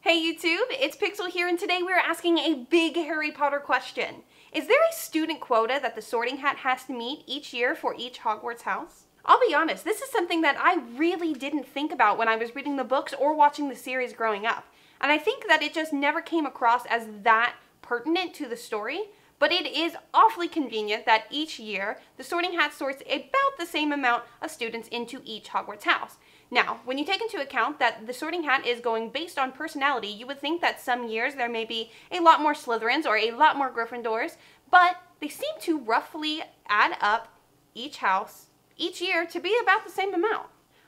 Hey YouTube, it's Pixel here, and today we're asking a big Harry Potter question. Is there a student quota that the Sorting Hat has to meet each year for each Hogwarts house? I'll be honest, this is something that I really didn't think about when I was reading the books or watching the series growing up. And I think that it just never came across as that pertinent to the story, but it is awfully convenient that each year the Sorting Hat sorts about the same amount of students into each Hogwarts house. Now, when you take into account that the Sorting Hat is going based on personality, you would think that some years there may be a lot more Slytherins or a lot more Gryffindors, but they seem to roughly add up each house each year to be about the same amount.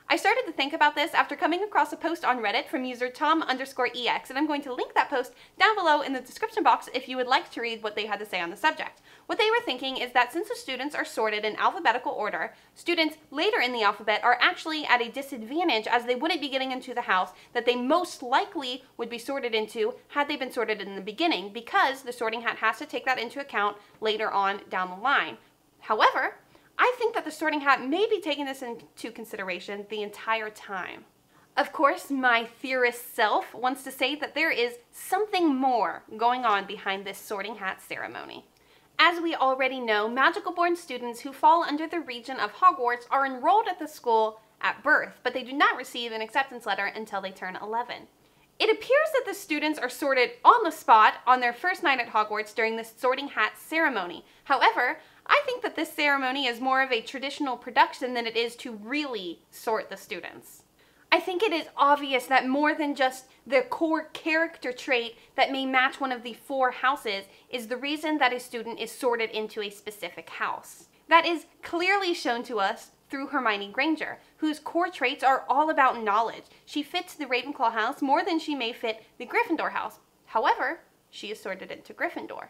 I started to think about this after coming across a post on Reddit from user Tom_EX, and I'm going to link that post down below in the description box if you would like to read what they had to say on the subject. What they were thinking is that since the students are sorted in alphabetical order, students later in the alphabet are actually at a disadvantage as they wouldn't be getting into the house that they most likely would be sorted into had they been sorted in the beginning, because the Sorting Hat has to take that into account later on down the line. However, I think that the Sorting Hat may be taking this into consideration the entire time. Of course, my theorist self wants to say that there is something more going on behind this Sorting Hat ceremony. As we already know, magical-born students who fall under the region of Hogwarts are enrolled at the school at birth, but they do not receive an acceptance letter until they turn 11. It appears that the students are sorted on the spot on their first night at Hogwarts during the Sorting Hat ceremony. However, I think that this ceremony is more of a traditional production than it is to really sort the students. I think it is obvious that more than just the core character trait that may match one of the 4 houses is the reason that a student is sorted into a specific house. That is clearly shown to us through Hermione Granger, whose core traits are all about knowledge. She fits the Ravenclaw house more than she may fit the Gryffindor house. However, she is sorted into Gryffindor.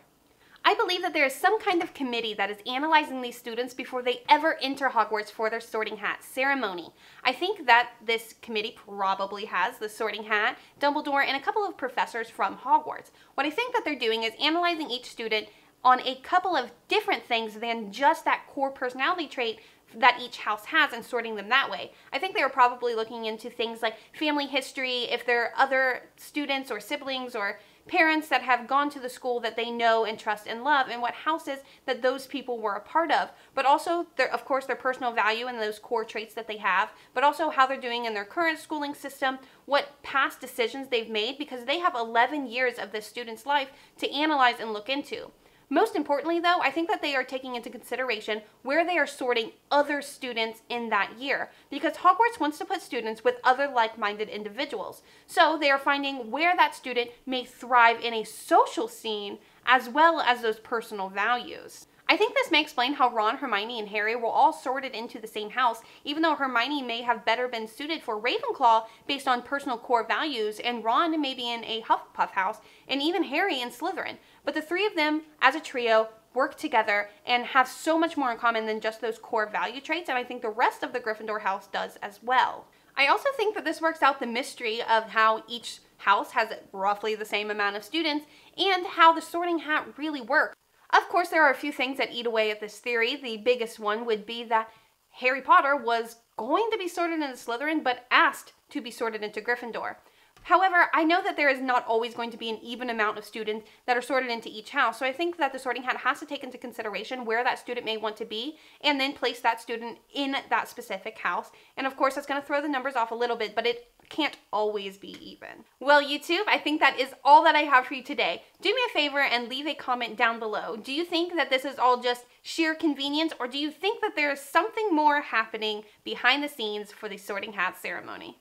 I believe that there is some kind of committee that is analyzing these students before they ever enter Hogwarts for their Sorting Hat ceremony. I think that this committee probably has the Sorting Hat, Dumbledore, and a couple of professors from Hogwarts. What I think that they're doing is analyzing each student on a couple of different things than just that core personality trait that each house has and sorting them that way. I think they were probably looking into things like family history, if there are other students or siblings or parents that have gone to the school that they know and trust and love, and what houses that those people were a part of, but also, of course, their personal value and those core traits that they have, but also how they're doing in their current schooling system, what past decisions they've made, because they have 11 years of this student's life to analyze and look into. Most importantly, though, I think that they are taking into consideration where they are sorting other students in that year, because Hogwarts wants to put students with other like-minded individuals. So they are finding where that student may thrive in a social scene as well as those personal values. I think this may explain how Ron, Hermione, and Harry were all sorted into the same house, even though Hermione may have better been suited for Ravenclaw based on personal core values, and Ron may be in a Hufflepuff house, and even Harry in Slytherin. But the 3 of them, as a trio, work together and have so much more in common than just those core value traits, and I think the rest of the Gryffindor house does as well. I also think that this works out the mystery of how each house has roughly the same amount of students, and how the Sorting Hat really works. Of course, there are a few things that eat away at this theory. The biggest one would be that Harry Potter was going to be sorted into Slytherin, but asked to be sorted into Gryffindor. However, I know that there is not always going to be an even amount of students that are sorted into each house, so I think that the Sorting Hat has to take into consideration where that student may want to be, and then place that student in that specific house. And of course, that's going to throw the numbers off a little bit, but it can't always be even. Well, YouTube, I think that is all that I have for you today. Do me a favor and leave a comment down below. Do you think that this is all just sheer convenience, or do you think that there is something more happening behind the scenes for the Sorting Hat ceremony?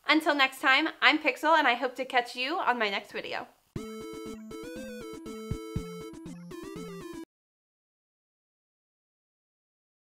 Until next time, I'm Pixel, and I hope to catch you on my next video.